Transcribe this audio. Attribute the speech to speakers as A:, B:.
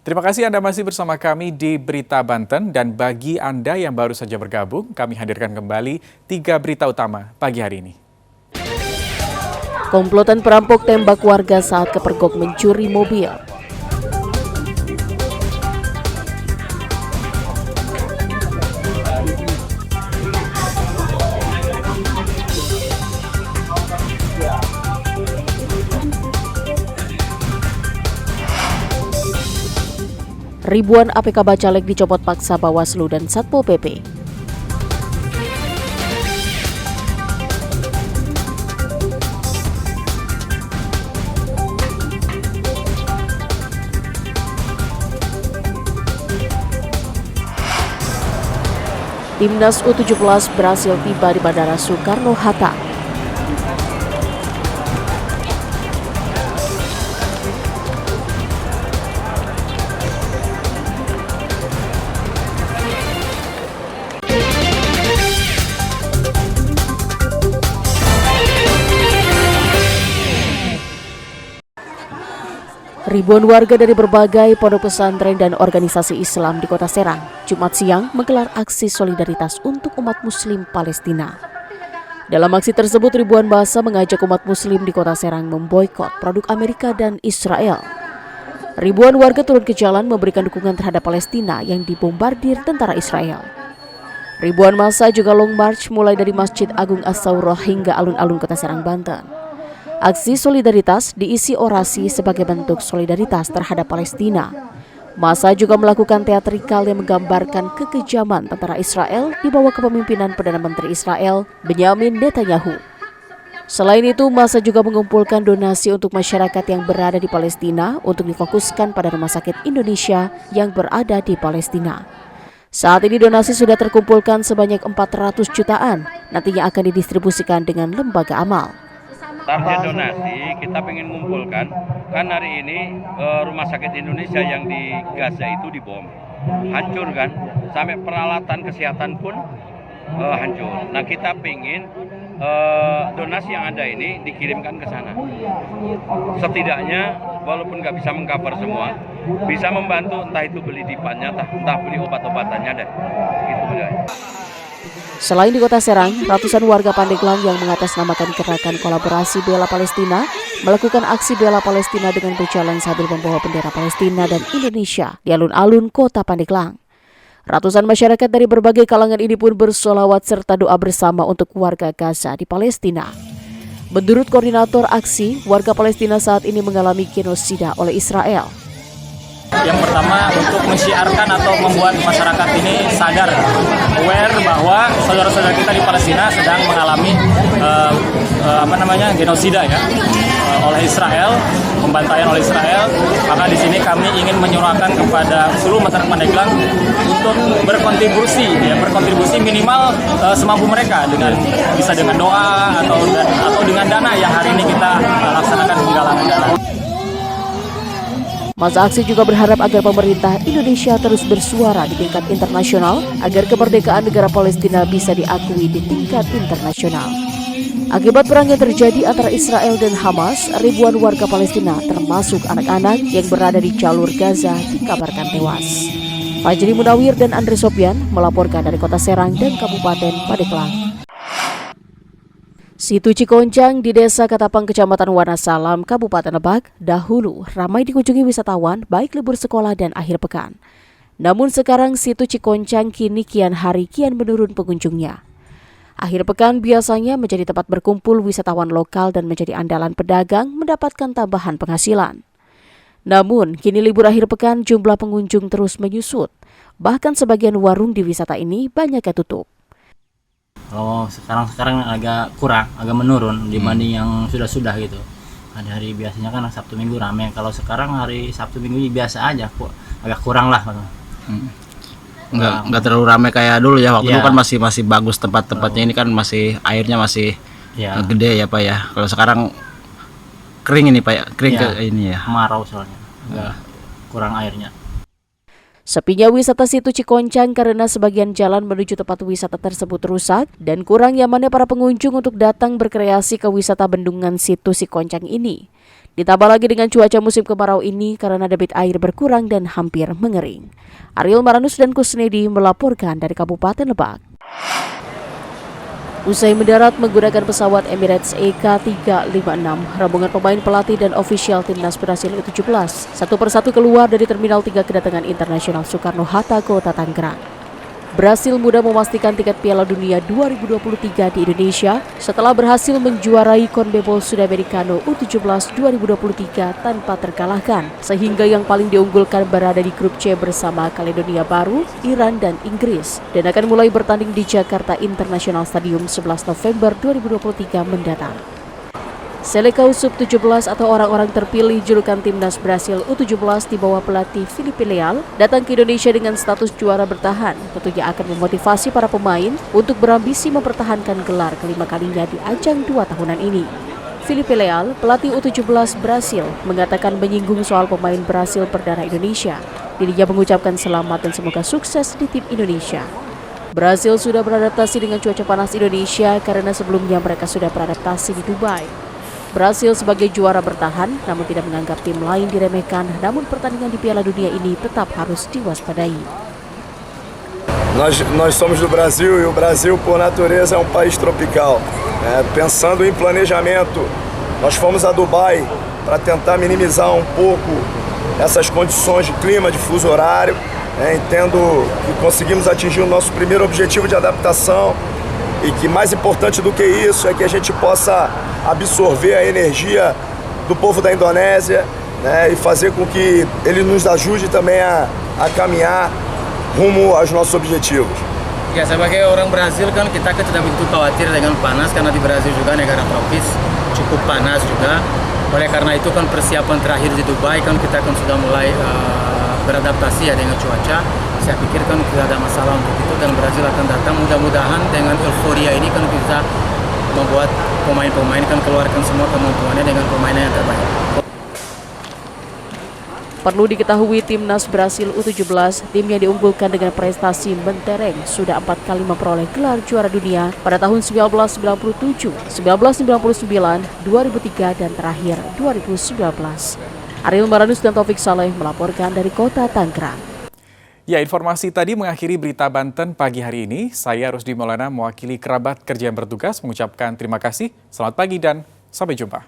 A: Terima kasih Anda masih bersama kami di Berita Banten, dan bagi Anda yang baru saja bergabung, kami hadirkan kembali 3 berita utama pagi hari ini.
B: Komplotan perampok tembak warga saat kepergok mencuri mobil. Ribuan APK Bacalek dicopot paksa Bawaslu dan Satpol PP. Timnas U17 berhasil tiba di Bandara Soekarno-Hatta. Ribuan warga dari berbagai pondok pesantren dan organisasi Islam di Kota Serang, Jumat siang menggelar aksi solidaritas untuk umat Muslim Palestina. Dalam aksi tersebut, ribuan massa mengajak umat Muslim di Kota Serang memboikot produk Amerika dan Israel. Ribuan warga turun ke jalan memberikan dukungan terhadap Palestina yang dibombardir tentara Israel. Ribuan massa juga long march mulai dari Masjid Agung As-Saurah hingga alun-alun Kota Serang, Banten. Aksi solidaritas diisi orasi sebagai bentuk solidaritas terhadap Palestina. Massa juga melakukan teatrikal yang menggambarkan kekejaman tentara Israel di bawah kepemimpinan Perdana Menteri Israel, Benyamin Netanyahu. Selain itu, massa juga mengumpulkan donasi untuk masyarakat yang berada di Palestina untuk difokuskan pada rumah sakit Indonesia yang berada di Palestina. Saat ini donasi sudah terkumpulkan sebanyak 400 jutaan, nantinya akan didistribusikan dengan lembaga amal.
C: Target donasi kita ingin mengumpulkan, kan hari ini rumah sakit Indonesia yang di Gaza itu dibom, hancur kan, sampai peralatan kesehatan pun hancur. Nah kita ingin donasi yang ada ini dikirimkan ke sana. Setidaknya walaupun nggak bisa mengcover semua, bisa membantu, entah itu beli dipannya, entah beli obat-obatannya deh. Gitu aja.
B: Selain di Kota Serang, ratusan warga Pandeglang yang mengatasnamakan gerakan kolaborasi bela Palestina melakukan aksi bela Palestina dengan berjalan sambil membawa bendera Palestina dan Indonesia di alun-alun Kota Pandeglang. Ratusan masyarakat dari berbagai kalangan ini pun bersolawat serta doa bersama untuk warga Gaza di Palestina. Menurut koordinator aksi, warga Palestina saat ini mengalami genosida oleh Israel.
D: Yang pertama, untuk mensiarkan atau membuat masyarakat ini sadar, aware bahwa saudara-saudara kita di Palestina sedang mengalami genosida ya, oleh Israel, pembantaian oleh Israel. Maka di sini kami ingin menyuarakan kepada seluruh masyarakat Pandeglang untuk berkontribusi minimal semampu mereka, bisa dengan doa atau dengan dana yang hari ini kita laksanakan penggalangan dana.
B: Masa aksi juga berharap agar pemerintah Indonesia terus bersuara di tingkat internasional agar kemerdekaan negara Palestina bisa diakui di tingkat internasional. Akibat perang yang terjadi antara Israel dan Hamas, ribuan warga Palestina termasuk anak-anak yang berada di jalur Gaza dikabarkan tewas. Fajri Munawir dan Andre Sopyan melaporkan dari Kota Serang dan Kabupaten Pandeglang. Situ Cikoncang di Desa Katapang, Kecamatan Wonosalam, Kabupaten Lebak, dahulu ramai dikunjungi wisatawan baik libur sekolah dan akhir pekan. Namun sekarang Situ Cikoncang kini kian hari kian menurun pengunjungnya. Akhir pekan biasanya menjadi tempat berkumpul wisatawan lokal dan menjadi andalan pedagang mendapatkan tambahan penghasilan. Namun kini libur akhir pekan jumlah pengunjung terus menyusut. Bahkan sebagian warung di wisata ini banyak yang tutup.
D: Oh, sekarang agak menurun dibanding yang sudah gitu. Ada hari biasanya kan Sabtu Minggu ramai. Kalau sekarang hari Sabtu Minggu biasa aja, kok agak kurang lah.
E: Nggak terlalu ramai kayak dulu ya. Waktu dulu kan masih bagus tempat-tempatnya, ini kan masih airnya masih gede ya Pak ya. Kalau sekarang kering ini Pak ya, kering ini ya.
D: Kemarau soalnya, agak kurang airnya.
B: Sepinya wisata situ Cikoncang karena sebagian jalan menuju tempat wisata tersebut rusak dan kurang nyamannya para pengunjung untuk datang berkreasi ke wisata bendungan situ Cikoncang ini. Ditambah lagi dengan cuaca musim kemarau ini karena debit air berkurang dan hampir mengering. Ariel Maranus dan Kusnedi melaporkan dari Kabupaten Lebak. Usai mendarat menggunakan pesawat Emirates EK356, rombongan pemain pelatih dan ofisial timnas Brasil U17 satu persatu keluar dari Terminal 3 Kedatangan Internasional Soekarno-Hatta, Kota Tangerang. Brasil mudah memastikan tiket Piala Dunia 2023 di Indonesia setelah berhasil menjuarai CONMEBOL Sudamericano U17 2023 tanpa terkalahkan, sehingga yang paling diunggulkan berada di grup C bersama Kaledonia Baru, Iran, dan Inggris, dan akan mulai bertanding di Jakarta International Stadium 11 November 2023 mendatang. Seleção Sub-17 atau orang-orang terpilih julukan timnas Brasil U17 di bawah pelatih Filipe Leal datang ke Indonesia dengan status juara bertahan, tentunya akan memotivasi para pemain untuk berambisi mempertahankan gelar kelima kalinya di ajang 2 tahunan ini. Filipe Leal, pelatih U17 Brasil, mengatakan menyinggung soal pemain Brasil berdarah Indonesia. Dirinya mengucapkan selamat dan semoga sukses di tim Indonesia. Brasil sudah beradaptasi dengan cuaca panas Indonesia karena sebelumnya mereka sudah beradaptasi di Dubai. Brasil sebagai juara bertahan, namun tidak menganggap tim lain diremehkan, namun pertandingan di Piala Dunia ini tetap harus diwaspadai.
F: Nós somos do Brasil e o Brasil, por natureza, é país tropical. Pensando em planejamento, nós fomos a Dubai para tentar minimizar pouco essas condições de clima, de fuso horário. Entendo que conseguimos atingir o nosso primeiro objetivo de adaptação e que mais importante do que isso é que a gente possa absorver a energia do povo da Indonésia, e fazer com que ele nos ajude também a caminhar rumo aos nossos objetivos.
E: Ya, sebagai orang Brazil kan kita tidak begitu khawatir dengan panas karena di Brazil juga negara tropis, cukup panas juga. Oleh karena itu kan persiapan terakhir di Dubai kan kita kan sudah mulai beradaptasi ya dengan cuaca. Saya pikir kan tidak ada masalah untuk itu dan Brazil akan datang, mudah-mudahan dengan euforia ini kan bisa membuat pemain-pemain kan keluarkan semua kemampuannya dengan permainan yang terbaik.
B: Perlu diketahui timnas Brasil U17, tim yang diunggulkan dengan prestasi mentereng, sudah 4 kali memperoleh gelar juara dunia pada tahun 1997, 1999, 2003, dan terakhir 2019. Ariel Maranus dan Taufik Saleh melaporkan dari Kota Tangerang.
A: Ya, informasi tadi mengakhiri berita Banten pagi hari ini. Saya Rusdi Maulana mewakili kerabat kerja yang bertugas mengucapkan terima kasih, selamat pagi dan sampai jumpa.